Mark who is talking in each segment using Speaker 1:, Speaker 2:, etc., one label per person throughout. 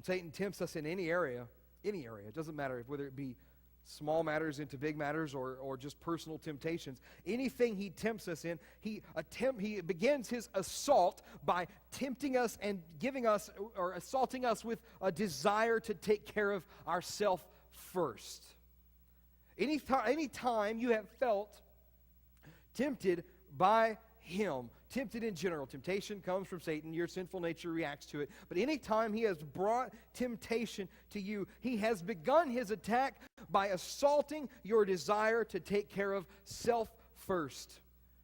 Speaker 1: When Satan tempts us in any area, it doesn't matter whether it be small matters into big matters or just personal temptations. Anything he tempts us in, he begins his assault by tempting us and giving us or assaulting us with a desire to take care of ourselves first. Any time you have felt tempted by him, tempted in general, temptation comes from Satan, your sinful nature reacts to it, but anytime he has brought temptation to you, he has begun his attack by assaulting your desire to take care of self first.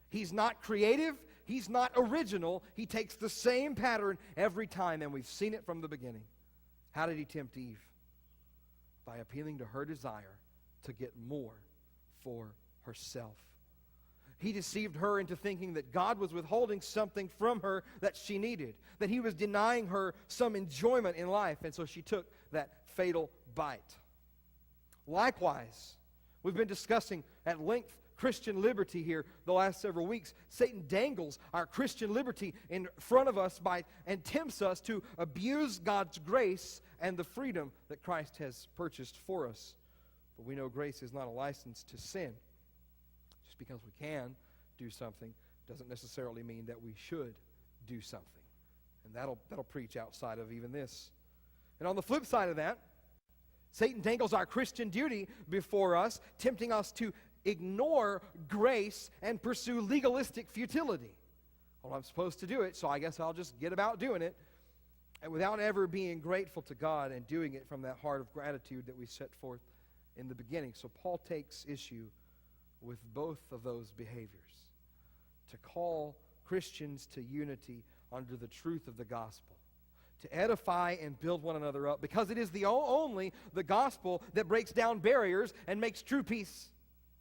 Speaker 1: He's not creative, he's not original, he takes the same pattern every time, and we've seen it from the beginning. How did he tempt Eve? By appealing to her desire to get more for herself. He deceived her into thinking that God was withholding something from her that she needed, that he was denying her some enjoyment in life, and so she took that fatal bite. Likewise, we've been discussing at length Christian liberty here the last several weeks. Satan dangles our Christian liberty in front of us and tempts us to abuse God's grace and the freedom that Christ has purchased for us. But we know grace is not a license to sin. Just because we can do something doesn't necessarily mean that we should do something. And that'll preach outside of even this. And on the flip side of that, Satan dangles our Christian duty before us, tempting us to ignore grace and pursue legalistic futility. Well, I'm supposed to do it, so I guess I'll just get about doing it, and without ever being grateful to God and doing it from that heart of gratitude that we set forth in the beginning. So Paul takes issue with both of those behaviors. To call Christians to unity under the truth of the gospel. To edify and build one another up, because it is only the gospel that breaks down barriers and makes true peace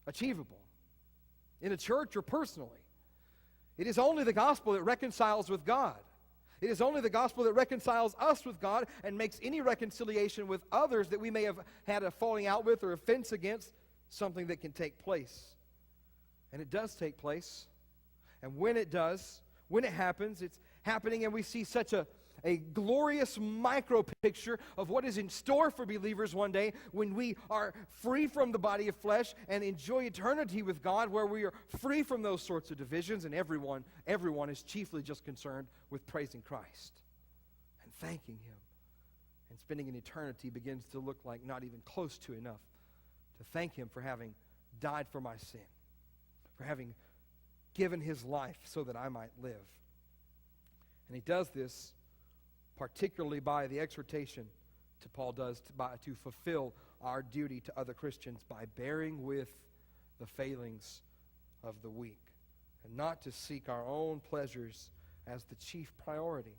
Speaker 1: achievable. In a church or personally. It is only the gospel that reconciles with God. It is only the gospel that reconciles us with God and makes any reconciliation with others that we may have had a falling out with or offense against something that can take place. And it does take place. And when it does, when it happens, it's happening, and we see such a glorious micro picture of what is in store for believers one day when we are free from the body of flesh and enjoy eternity with God, where we are free from those sorts of divisions, and everyone is chiefly just concerned with praising Christ and thanking Him. And spending an eternity begins to look like not even close to enough to thank Him for having died for my sin, for having given His life so that I might live. And He does this particularly by the exhortation to Paul does to fulfill our duty to other Christians by bearing with the failings of the weak, and not to seek our own pleasures as the chief priority.